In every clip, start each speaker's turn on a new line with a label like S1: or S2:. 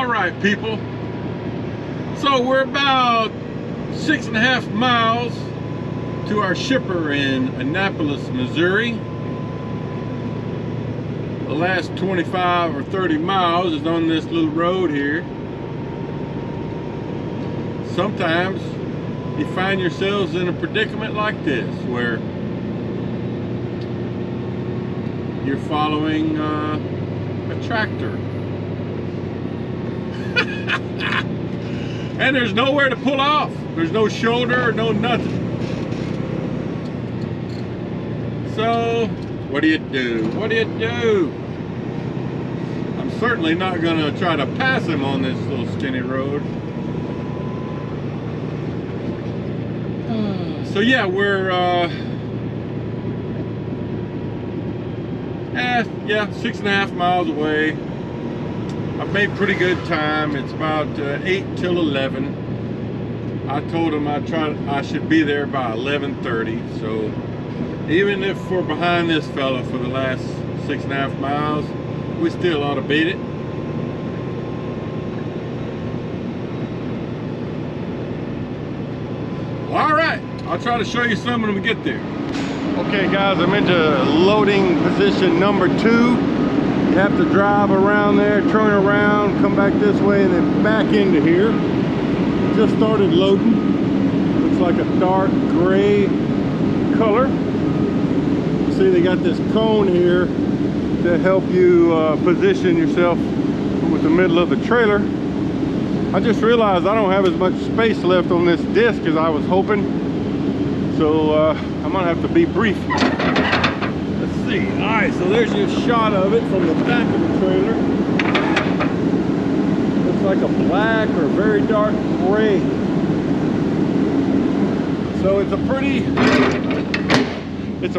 S1: All right, people. So we're about 6.5 miles to our shipper in Annapolis, Missouri. The last 25 or 30 miles is on this little road here. Sometimes you find yourselves in a predicament like this, where you're following a tractor. And there's nowhere to pull off. There's no shoulder, no nothing. So, what do you do? What do you do? I'm certainly not gonna try to pass him on this little skinny road. So yeah, we're 6.5 miles away. I've made pretty good time. It's about 8 till 11. I told him I should be there by 11:30. So even if we're behind this fella for the last 6.5 miles, we still ought to beat it. Well, all right, I'll try to show you some when we get there. Okay guys, I'm into loading position number 2. You have to drive around there, turn around, come back this way, and then back into here. Just started loading. Looks like a dark gray color. See, they got this cone here to help you position yourself with the middle of the trailer. I just realized I don't have as much space left on this disc as I was hoping. So I'm gonna have to be brief. See. All right, so there's your shot of it from the back of the trailer. Looks like a black or very dark gray. So it's a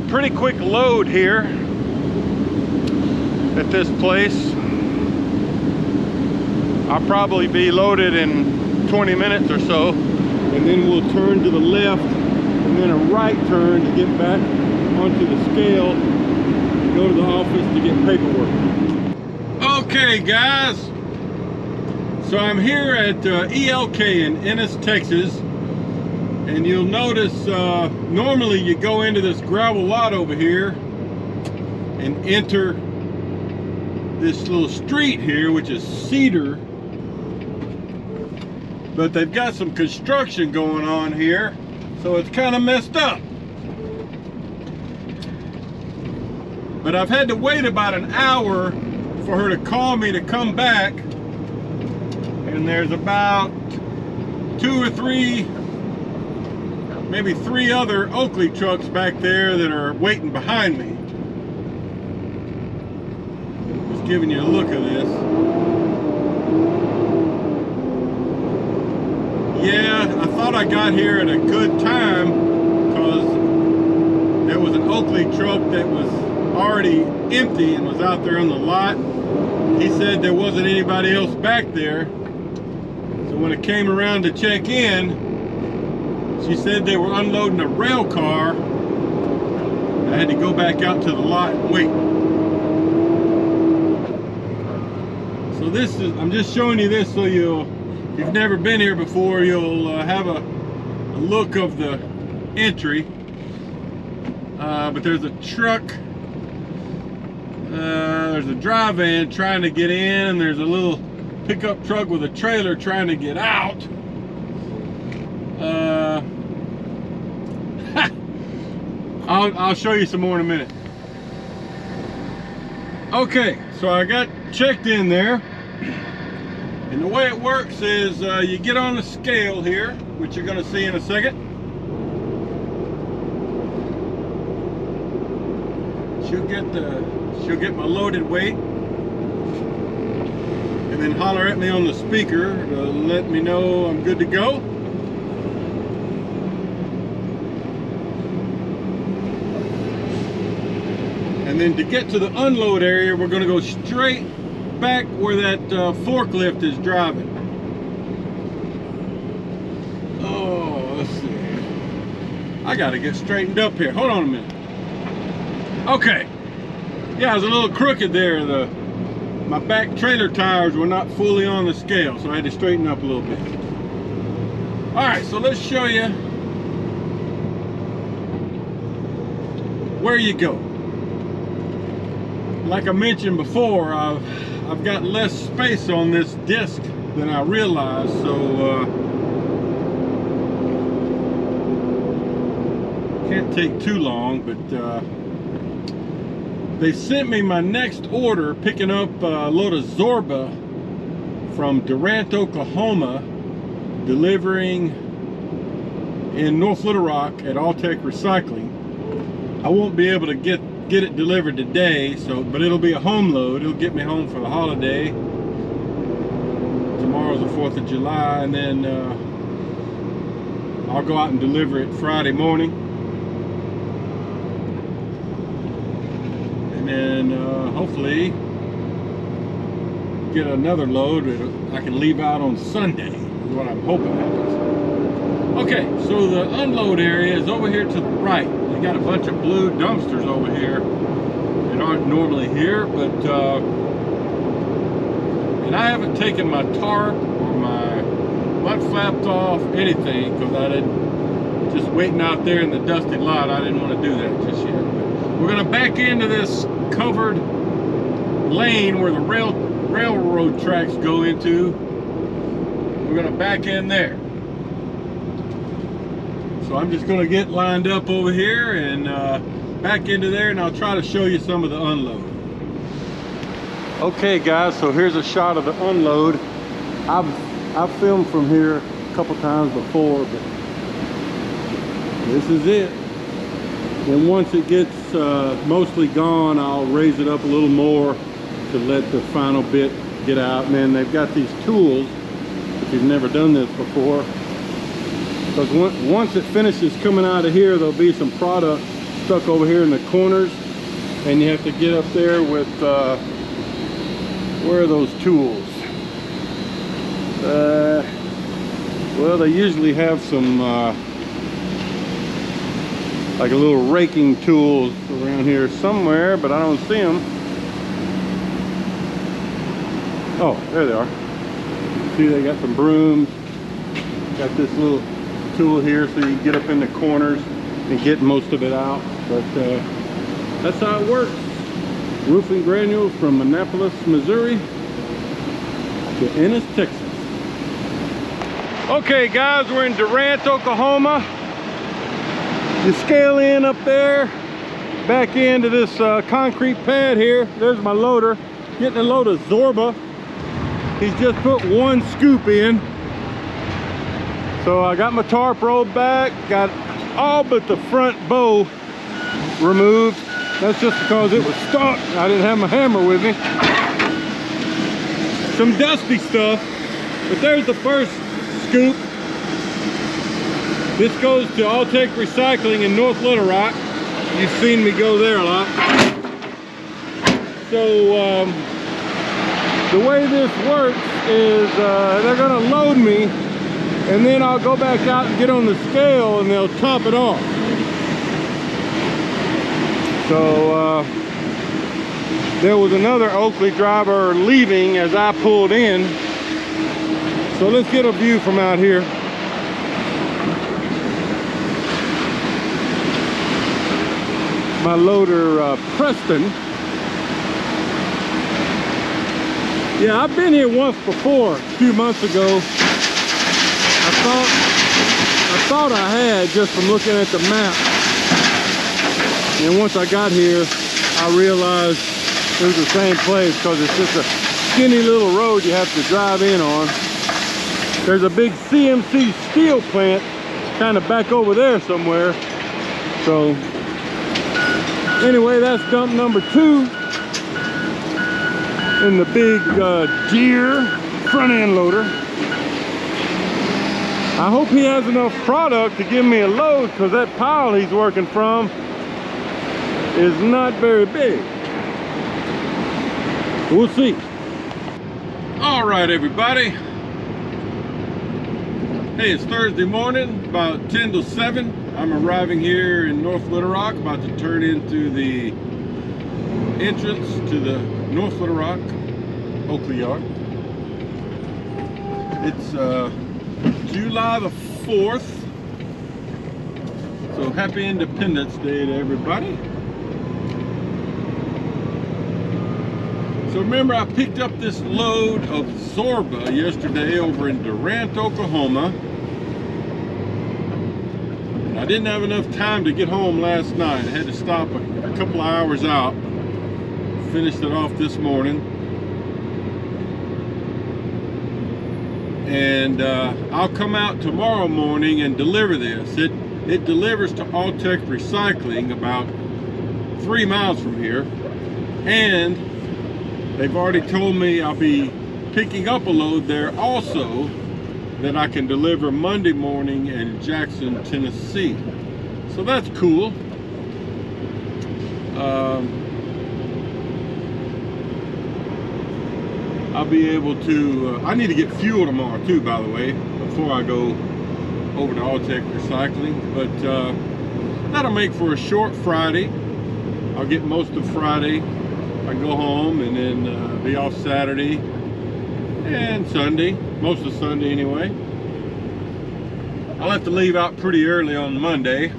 S1: pretty quick load here at this place. I'll probably be loaded in 20 minutes or so, and then we'll turn to the left and then a right turn to get back onto the scale. Go to the office to get paperwork. Okay guys, so I'm here at ELK in Ennis, Texas, and you'll notice normally you go into this gravel lot over here and enter this little street here, which is cedar, but they've got some construction going on here, so it's kind of messed up. But I've had to wait about an hour for her to call me to come back. And there's about 2 or 3, maybe 3 other Oakley trucks back there that are waiting behind me. Just giving you a look at this. Yeah, I thought I got here at a good time because there was an Oakley truck that was already empty and was out there on the lot. He said there wasn't anybody else back there. So when it came around to check in, she said they were unloading a rail car. I had to go back out to the lot and wait. So this is, I'm just showing you this so if you've never been here before, you'll have a look of the entry. But there's a truck. There's a dry van trying to get in, and there's a little pickup truck with a trailer trying to get out. I'll show you some more in a minute. Okay, so I got checked in there, and the way it works is you get on the scale here, which you're going to see in a second. She'll get my loaded weight and then holler at me on the speaker to let me know I'm good to go. And then to get to the unload area, we're going to go straight back where that forklift is driving. Oh, let's see. I got to get straightened up here. Hold on a minute. Okay. Yeah, it's a little crooked there. The my back trailer tires were not fully on the scale, so I had to straighten up a little bit. All right, so let's show you where you go. Like I mentioned before, I've got less space on this disc than I realized, so can't take too long, but they sent me my next order, picking up a load of Zorba from Durant, Oklahoma, delivering in North Little Rock at Alltech Recycling. I won't be able to get it delivered today, but it'll be a home load. It'll get me home for the holiday. Tomorrow's the 4th of July, and then I'll go out and deliver it Friday morning. And then hopefully get another load that I can leave out on Sunday, is what I'm hoping happens. Okay, so the unload area is over here to the right. They got a bunch of blue dumpsters over here that aren't normally here, but and I haven't taken my tarp or my mud flaps off, anything, because I didn't, just waiting out there in the dusty lot, I didn't want to do that just yet. But we're gonna back into this covered lane where the railroad tracks go into. We're gonna back in there. So I'm just gonna get lined up over here and back into there, and I'll try to show you some of the unload. Okay guys, so here's a shot of the unload. I've filmed from here a couple times before, but this is it. And once it gets mostly gone, I'll raise it up a little more to let the final bit get out. And then they've got these tools, if you've never done this before, because once it finishes coming out of here, there'll be some product stuck over here in the corners, and you have to get up there with where are those tools? Well, they usually have some like a little raking tools around here somewhere, but I don't see them. Oh, there they are. See, they got some brooms. Got this little tool here so you can get up in the corners and get most of it out. But that's how it works. Roofing granules from Annapolis, Missouri to Ennis, Texas. Okay guys, we're in Durant, Oklahoma. You scale in up there, back into this concrete pad here. There's my loader, getting a load of Zorba. He's just put one scoop in. So I got my tarp rolled back, got all but the front bow removed. That's just because it was stuck. I didn't have my hammer with me. Some dusty stuff, but there's the first scoop. This goes to Alltech Recycling in North Little Rock. You've seen me go there a lot. So the way this works is they're gonna load me, and then I'll go back out and get on the scale and they'll top it off. So there was another Oakley driver leaving as I pulled in. So let's get a view from out here. My loader, Preston. Yeah, I've been here once before, a few months ago. I thought I had, just from looking at the map. And once I got here, I realized it was the same place, because it's just a skinny little road you have to drive in on. There's a big CMC steel plant kind of back over there somewhere. So anyway, that's dump number 2 in the big Deere front end loader. I hope he has enough product to give me a load, because that pile he's working from is not very big. We'll see. All right, everybody. Hey, it's Thursday morning, about 10 to 7. I'm arriving here in North Little Rock, about to turn into the entrance to the North Little Rock Oakley yard. It's July the 4th. So happy Independence Day to everybody. So remember, I picked up this load of Zorba yesterday over in Durant, Oklahoma. I didn't have enough time to get home last night. I had to stop a couple of hours out. Finished it off this morning. And I'll come out tomorrow morning and deliver this. It delivers to Alltech Recycling about 3 miles from here. And they've already told me I'll be picking up a load there also that I can deliver Monday morning in Jackson, Tennessee. So that's cool. I'll be able to, I need to get fuel tomorrow too, by the way, before I go over to Alltech Recycling. But that'll make for a short Friday. I'll get most of Friday. I can go home and then be off Saturday and Sunday, most of Sunday anyway. I'll have to leave out pretty early on Monday.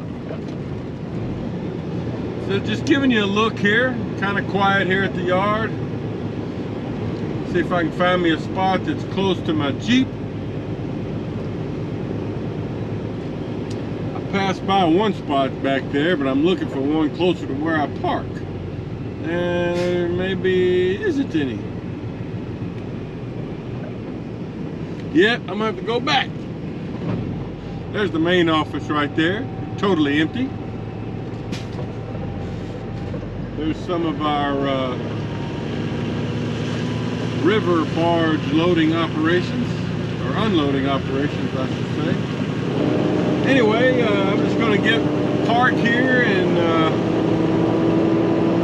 S1: So just giving you a look here, kind of quiet here at the yard. See if I can find me a spot that's close to my Jeep. I passed by one spot back there, but I'm looking for one closer to where I park. And there maybe isn't any. Yep, I'm gonna have to go back. There's the main office right there, totally empty. There's some of our river barge loading operations, or unloading operations, I should say. Anyway, I'm just gonna park here and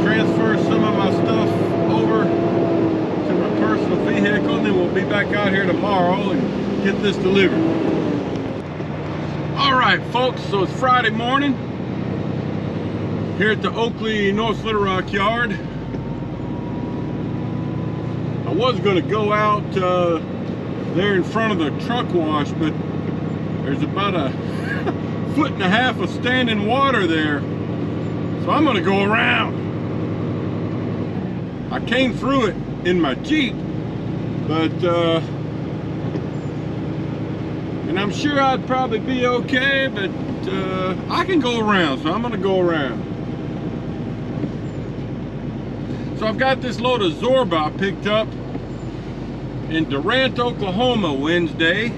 S1: transfer some of my stuff over to my personal vehicle, and then we'll be back out here tomorrow and get this delivered. All right, folks, so it's Friday morning here at the Oakley, North Little Rock yard. I was going to go out there in front of the truck wash, but there's about a 1.5 foot of standing water there, so I'm going to go around. I came through it in my Jeep, but and I'm sure I'd probably be okay, but I can go around, so I'm gonna go around. So I've got this load of Zorba I picked up in Durant, Oklahoma Wednesday.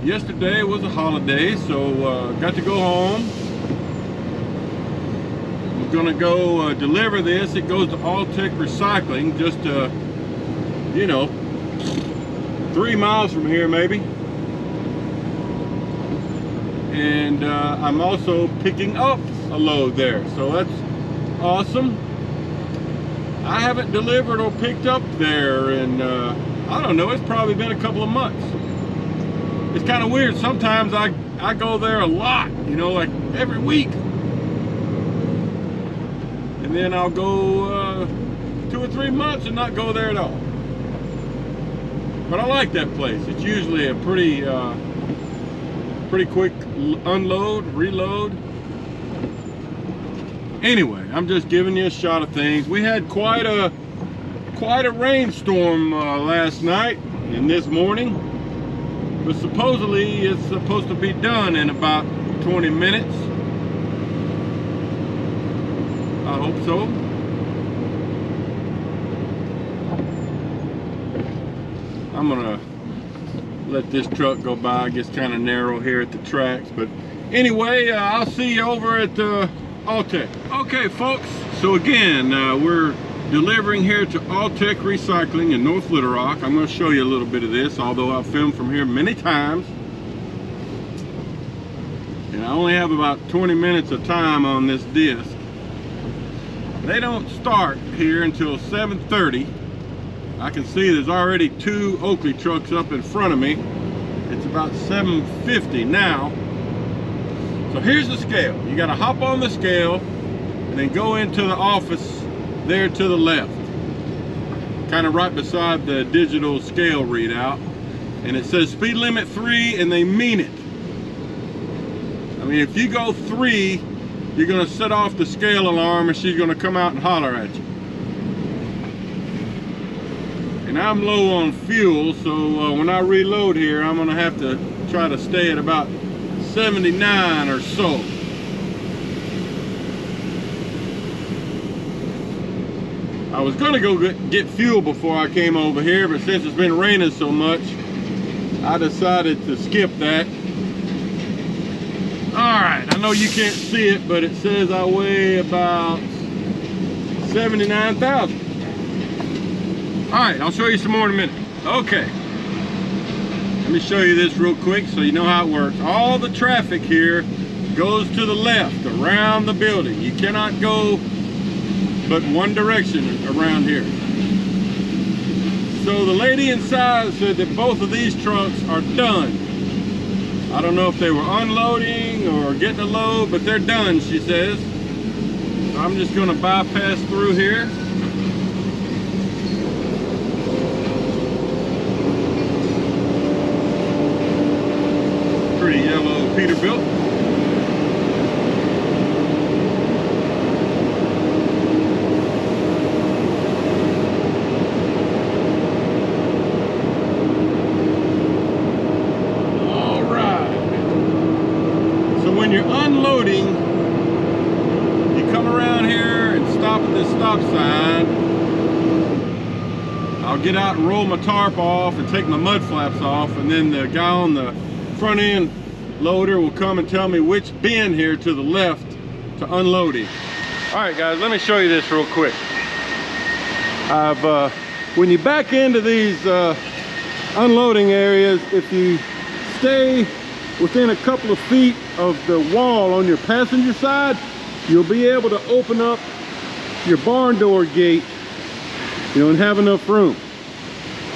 S1: Yesterday was a holiday, so got to go home. Gonna go deliver this. It goes to Alltech Recycling, just you know, 3 miles from here maybe. And I'm also picking up a load there, so that's awesome. I haven't delivered or picked up there in I don't know, it's probably been a couple of months. It's kind of weird. Sometimes I go there a lot, you know, like every week. And then I'll go 2 or 3 months and not go there at all. But I like that place. It's usually a pretty quick unload, reload. Anyway, I'm just giving you a shot of things. We had quite a rainstorm last night and this morning, but supposedly it's supposed to be done in about 20 minutes. I hope so. I'm gonna let this truck go by. It gets kind of narrow here at the tracks, but anyway, I'll see you over at Alltech. Okay, folks, so again, we're delivering here to Alltech Recycling in North Little Rock. I'm going to show you a little bit of this, although I've filmed from here many times. And I only have about 20 minutes of time on this disc. They don't start here until 7:30. I can see there's already 2 Oakley trucks up in front of me. It's about 7:50 now. So here's the scale. You got to hop on the scale and then go into the office there to the left. kind of right beside the digital scale readout. And it says speed limit 3, and they mean it. I mean, if you go 3, you're gonna set off the scale alarm and she's gonna come out and holler at you. And I'm low on fuel, so when I reload here, I'm gonna have to try to stay at about 79 or so. I was gonna go get fuel before I came over here, but since it's been raining so much, I decided to skip that. All right, I know you can't see it, but it says I weigh about 79,000. All right, I'll show you some more in a minute. Okay, let me show you this real quick so you know how it works. All the traffic here goes to the left around the building. You cannot go but one direction around here. So the lady inside said that both of these trucks are done. I don't know if they were unloading or getting a load, but they're done, she says. So I'm just gonna bypass through here. Pretty yellow Peterbilt. When you're unloading, you come around here and stop at this stop sign. I'll get out and roll my tarp off and take my mud flaps off, and then the guy on the front end loader will come and tell me which bin here to the left to unload it. All right, guys, let me show you this real quick. When you back into these unloading areas, if you stay within a couple of feet of the wall on your passenger side, you'll be able to open up your barn door gate, you know, and have enough room.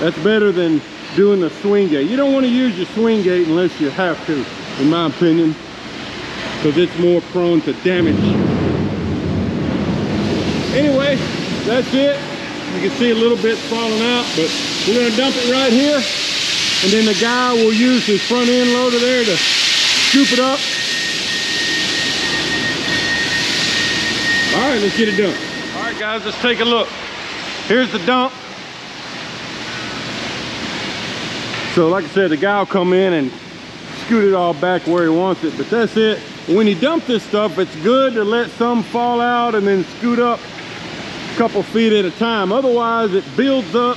S1: That's better than doing the swing gate. You don't want to use your swing gate unless you have to, in my opinion, because it's more prone to damage. Anyway, that's it. You can see a little bit falling out, but we're going to dump it right here. And then the guy will use his front end loader there to scoop it up. All right, let's get it done. All right, guys, let's take a look. Here's the dump. So like I said, the guy will come in and scoot it all back where he wants it, but that's it. When you dump this stuff, it's good to let some fall out and then scoot up a couple feet at a time. Otherwise, it builds up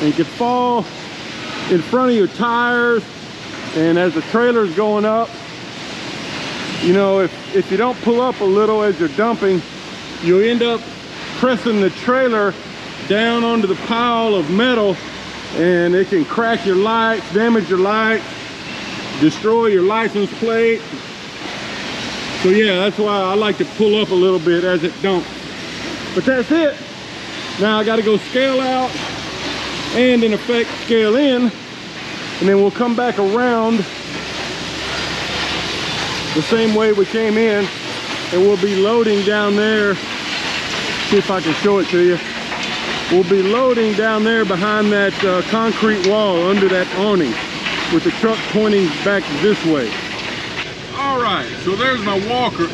S1: and can fall in front of your tires, and as the trailer's going up, you know, if you don't pull up a little as you're dumping, you'll end up pressing the trailer down onto the pile of metal, and it can crack your lights, damage your lights, destroy your license plate. So yeah, that's why I like to pull up a little bit as it dumps. But that's it. Now I got to go scale out and in effect scale in, and then we'll come back around the same way we came in, and we'll be loading down there. See if I can show it to you. We'll be loading down there behind that concrete wall under that awning, with the truck pointing back this way. All right, so there's my walker,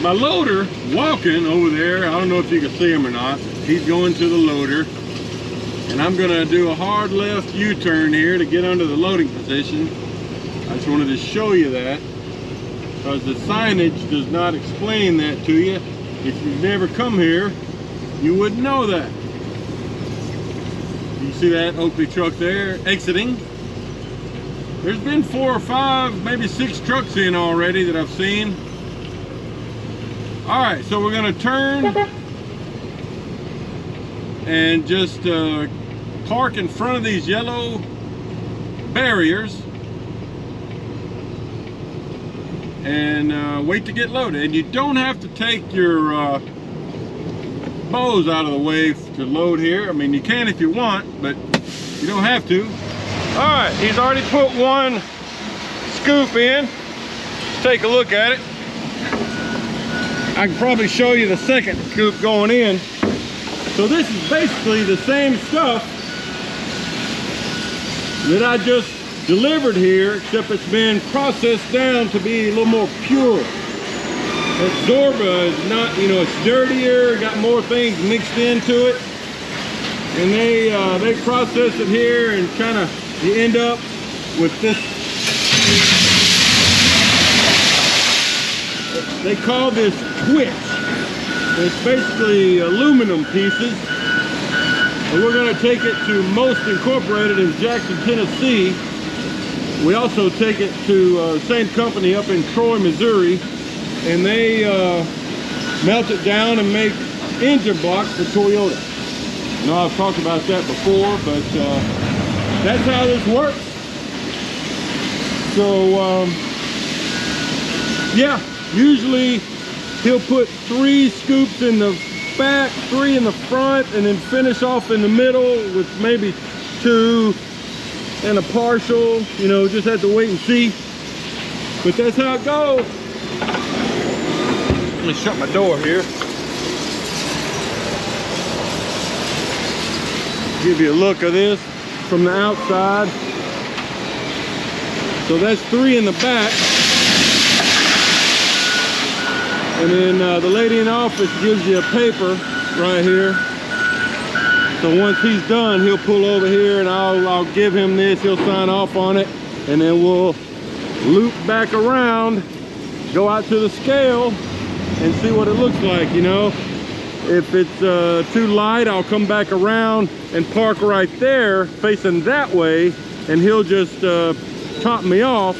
S1: my loader walking over there. I don't know if you can see him or not. He's going to the loader. And I'm gonna do a hard left U-turn here to get under the loading position. I just wanted to show you that, because the signage does not explain that to you. If you've never come here, you wouldn't know that. You see that Oakley truck there exiting? There's been 4 or 5, maybe 6 trucks in already that I've seen. All right, so we're gonna turn and just park in front of these yellow barriers and wait to get loaded. And you don't have to take your hose out of the way to load here. I mean, you can if you want, but you don't have to. All right, he's already put one scoop in. Let's take a look at it. I can probably show you the second scoop going in. So this is basically the same stuff that I just delivered here, except it's been processed down to be a little more pure. That Zorba is not, you know, it's dirtier, got more things mixed into it. And they process it here and kind of, you end up with this, they call this twitch. It's basically aluminum pieces. And we're going to take it to Most Incorporated in Jackson, Tennessee. We also take it to the same company up in Troy, Missouri. And they melt it down and make engine blocks for Toyota. I know I've talked about that before, but that's how this works. So, yeah, usually he'll put 3 scoops in the back, 3 in the front, and then finish off in the middle with maybe 2 and a partial. You know, just have to wait and see. But that's how it goes. Let me shut my door here. Give you a look of this from the outside. So that's 3 in the back. And then the lady in the office gives you a paper right here. So once he's done, he'll pull over here and I'll give him this. He'll sign off on it. And then we'll loop back around, go out to the scale and see what it looks like, you know. If it's too light, I'll come back around and park right there facing that way, and he'll just top me off.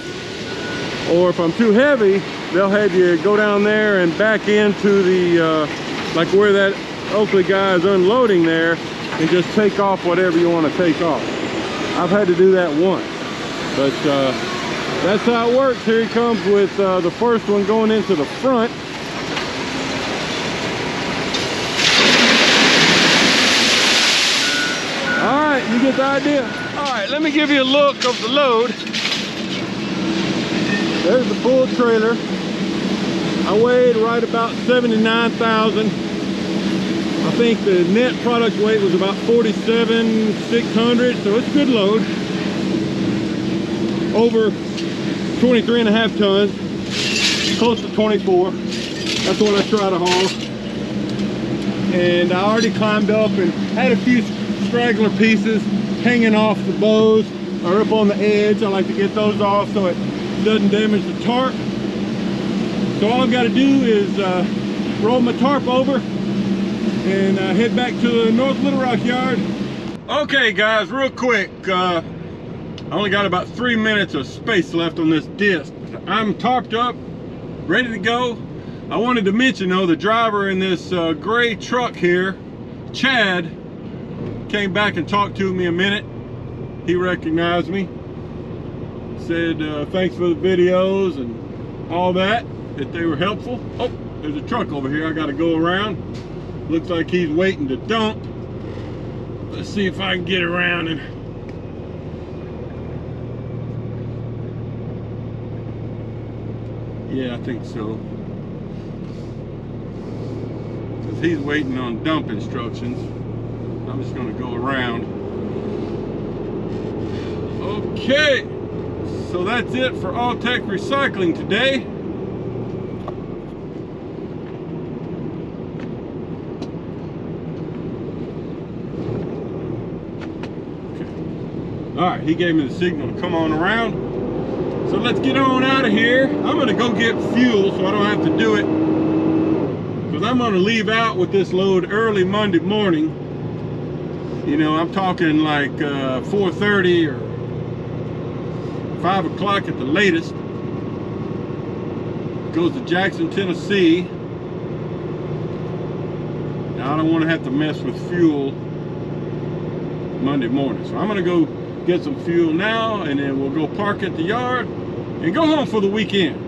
S1: Or if I'm too heavy, they'll have you go down there and back into the like where that Oakley guy is unloading there, and just take off whatever you want to take off. I've had to do that once, but that's how it works. Here he comes with the first one going into the front. You get the idea. All right, let me give you a look of the load. There's the full trailer. I weighed right about 79,000. I think the net product weight was about 47,600, so it's a good load. Over 23.5 tons, close to 24. That's what I try to haul. And I already climbed up and had a few straggler pieces hanging off the bows or up on the edge. I like to get those off so it doesn't damage the tarp. So all I've got to do is roll my tarp over and head back to the North Little Rock yard. Okay guys, real quick, I only got about 3 minutes of space left on this disc. I'm tarped up, ready to go. I wanted to mention though, the driver in this gray truck here, Chad, came back and talked to me a minute. He recognized me, said thanks for the videos and all that they were helpful. Oh, there's a truck over here I got to go around. Looks like he's waiting to dump. Let's see if I can get around and yeah, I think so. Because he's waiting on dump instructions. I'm just going to go around. Okay, so that's it for All Tech Recycling today. Okay. All right, he gave me the signal to come on around. So let's get on out of here. I'm going to go get fuel so I don't have to do it, because I'm going to leave out with this load early Monday morning. You know, I'm talking like 4:30 or 5 o'clock at the latest. Goes to Jackson, Tennessee. Now I don't want to have to mess with fuel Monday morning. So I'm going to go get some fuel now, and then we'll go park at the yard and go home for the weekend.